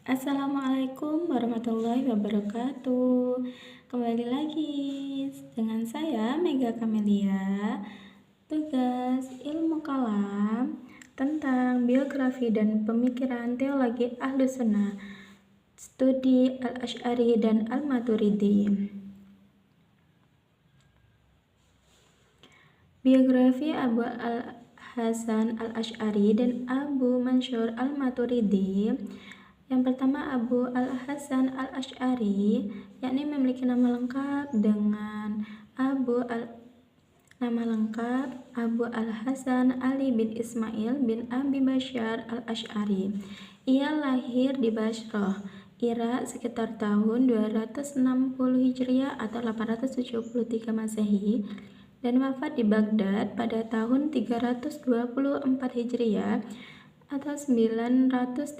Assalamualaikum warahmatullahi wabarakatuh. Kembali lagi dengan saya Mega Kamelia. Tugas ilmu kalam tentang biografi dan pemikiran teologi Ahlus Sunnah. Studi Al-Asy'ari dan Al-Maturidi. Biografi Abu Al-Hasan Al-Asy'ari dan Abu Mansur Al-Maturidi. Yang pertama, Abu Al-Hasan Al-Asy'ari, yakni memiliki nama lengkap dengan nama lengkap Abu Al-Hasan Ali bin Ismail bin Abi Basyar Al-Asy'ari. Ia lahir di Basrah, Irak sekitar tahun 260 Hijriah atau 873 Masehi dan wafat di Baghdad pada tahun 324 Hijriah atau 935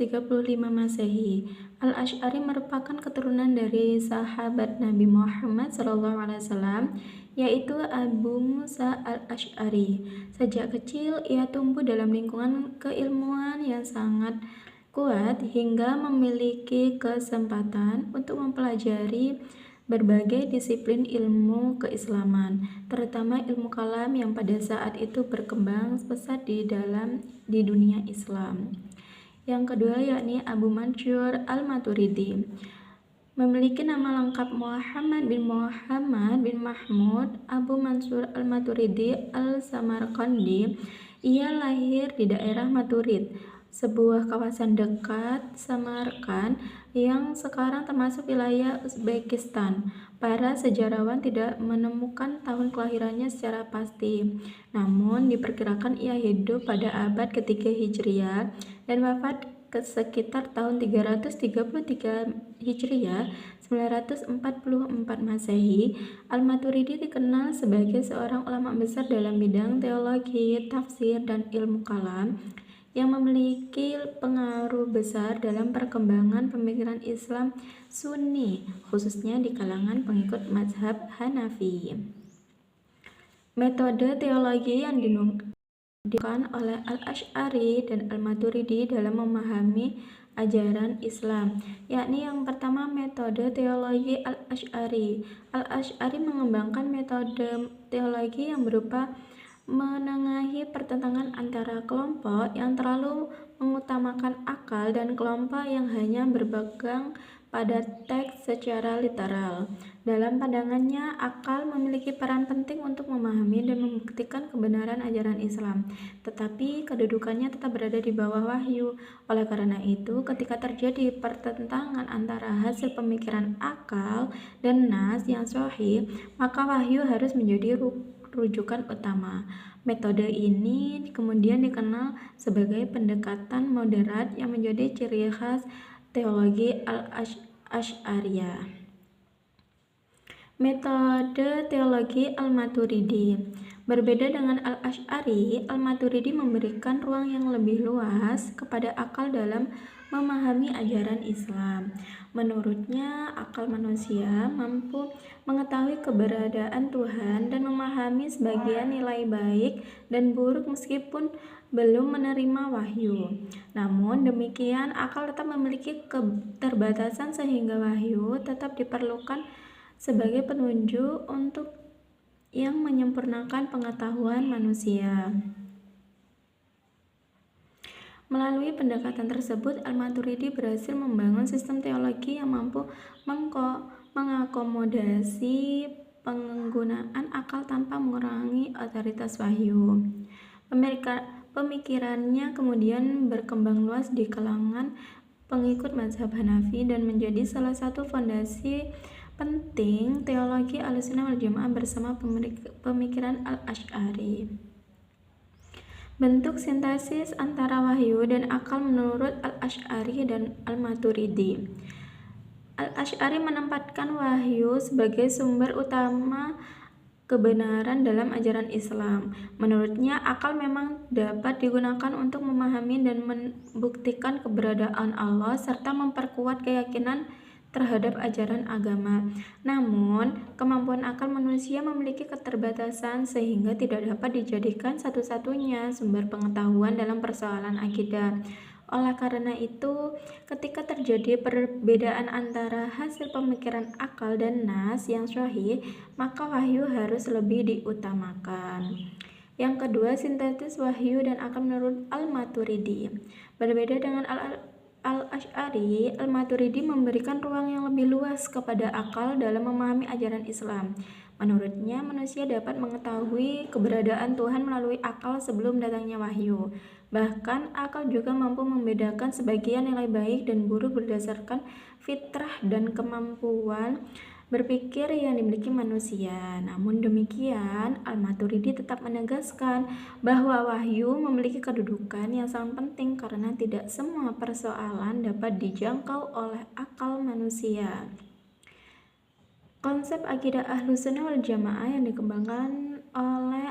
Masehi. Al-Asy'ari merupakan keturunan dari sahabat Nabi Muhammad SAW, yaitu Abu Musa Al-Asy'ari. Sejak kecil ia tumbuh dalam lingkungan keilmuan yang sangat kuat hingga memiliki kesempatan untuk mempelajari berbagai disiplin ilmu keislaman, terutama ilmu kalam yang pada saat itu berkembang pesat di dunia Islam. Yang kedua yakni Abu Mansur Al-Maturidi. Memiliki nama lengkap Muhammad bin Mahmud Abu Mansur Al-Maturidi Al-Samarqandi. Ia lahir di daerah Maturid, sebuah kawasan dekat Samarkand yang sekarang termasuk wilayah Uzbekistan. Para sejarawan tidak menemukan tahun kelahirannya secara pasti, namun diperkirakan ia hidup pada abad ketiga Hijriah dan wafat sekitar tahun 333 Hijriah 944 Masehi. Al-Maturidi dikenal sebagai seorang ulama besar dalam bidang teologi, tafsir, dan ilmu kalam yang memiliki pengaruh besar dalam perkembangan pemikiran Islam Sunni, khususnya di kalangan pengikut mazhab Hanafi. Metode teologi yang digunakan oleh Al-Asy'ari dan Al-Maturidi dalam memahami ajaran Islam, yakni yang pertama metode teologi Al-Asy'ari. Al-Asy'ari mengembangkan metode teologi yang berupa menengahi pertentangan antara kelompok yang terlalu mengutamakan akal dan kelompok yang hanya berpegang pada teks secara literal. Dalam pandangannya, akal memiliki peran penting untuk memahami dan membuktikan kebenaran ajaran Islam, tetapi kedudukannya tetap berada di bawah wahyu. Oleh karena itu, ketika terjadi pertentangan antara hasil pemikiran akal dan nas yang sahih, maka wahyu harus menjadi rujukan utama. Metode ini kemudian dikenal sebagai pendekatan moderat yang menjadi ciri khas teologi Al-Asy'ariyah. Metode teologi Al-Maturidi. Berbeda dengan Al-Asy'ari, Al-Maturidi memberikan ruang yang lebih luas kepada akal dalam memahami ajaran Islam. Menurutnya, akal manusia mampu mengetahui keberadaan Tuhan dan memahami sebagian nilai baik dan buruk meskipun belum menerima wahyu. Namun demikian, akal tetap memiliki keterbatasan sehingga wahyu tetap diperlukan sebagai penunjuk untuk yang menyempurnakan pengetahuan manusia. Melalui pendekatan tersebut, Al-Maturidi berhasil membangun sistem teologi yang mampu mengakomodasi penggunaan akal tanpa mengurangi otoritas wahyu. Pemikirannya kemudian berkembang luas di kalangan pengikut mazhab Hanafi dan menjadi salah satu fondasi penting teologi Ahlussunnah wal Jamaah bersama pemikiran Al-Asy'ari. Bentuk sintesis antara wahyu dan akal menurut Al-Asy'ari dan Al-Maturidi. Al-Asy'ari menempatkan wahyu sebagai sumber utama kebenaran dalam ajaran Islam. Menurutnya, akal memang dapat digunakan untuk memahami dan membuktikan keberadaan Allah serta memperkuat keyakinan terhadap ajaran agama. Namun, kemampuan akal manusia memiliki keterbatasan sehingga tidak dapat dijadikan satu-satunya sumber pengetahuan dalam persoalan akidah. Oleh karena itu, ketika terjadi perbedaan antara hasil pemikiran akal dan nas yang sahih, maka wahyu harus lebih diutamakan. Yang kedua, sintetis wahyu dan akal menurut Al-Maturidi. Berbeda dengan Al-Asy'ari, Al-Maturidi memberikan ruang yang lebih luas kepada akal dalam memahami ajaran Islam. Menurutnya, manusia dapat mengetahui keberadaan Tuhan melalui akal sebelum datangnya wahyu. Bahkan, akal juga mampu membedakan sebagian nilai baik dan buruk berdasarkan fitrah dan kemampuan berpikir yang dimiliki manusia. Namun demikian, Al-Maturidi tetap menegaskan bahwa wahyu memiliki kedudukan yang sangat penting karena tidak semua persoalan dapat dijangkau oleh akal manusia. Konsep akidah Ahlussunnah wal Jamaah yang dikembangkan oleh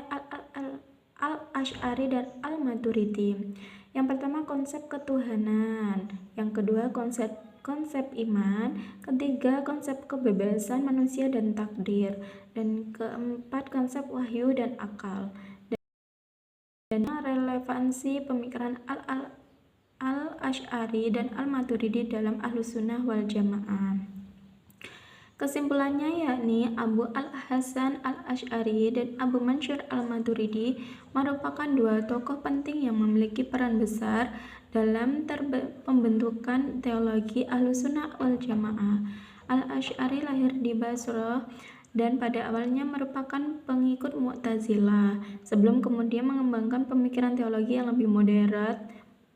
Al-Asy'ari dan Al-Maturidi. Yang pertama, konsep ketuhanan. Yang kedua, konsep iman. Ketiga, konsep kebebasan manusia dan takdir. Dan keempat, konsep wahyu dan akal. Dan relevansi pemikiran Al-Asy'ari dan Al-Maturidi dalam Ahlussunnah wal Jamaah. Kesimpulannya yakni Abu Al-Hasan Al-Asy'ari dan Abu Mansur Al-Maturidi merupakan dua tokoh penting yang memiliki peran besar dalam pembentukan teologi Ahlussunnah wal Jamaah. Al-Asy'ari lahir di Basrah dan pada awalnya merupakan pengikut Mu'tazilah, sebelum kemudian mengembangkan pemikiran teologi yang lebih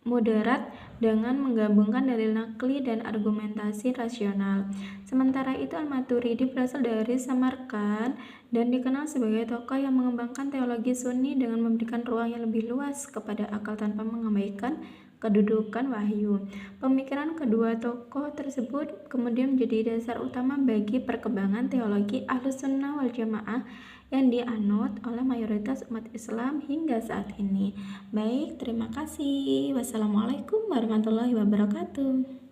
moderat dengan menggabungkan dalil nakli dan argumentasi rasional. Sementara itu, Al-Maturidi berasal dari Samarkand dan dikenal sebagai tokoh yang mengembangkan teologi Sunni dengan memberikan ruang yang lebih luas kepada akal tanpa mengabaikan kedudukan wahyu. Pemikiran kedua tokoh tersebut kemudian menjadi dasar utama bagi perkembangan teologi Ahlussunnah wal Jamaah yang dianut oleh mayoritas umat Islam hingga saat ini. Baik, terima kasih. Wassalamualaikum warahmatullahi wabarakatuh.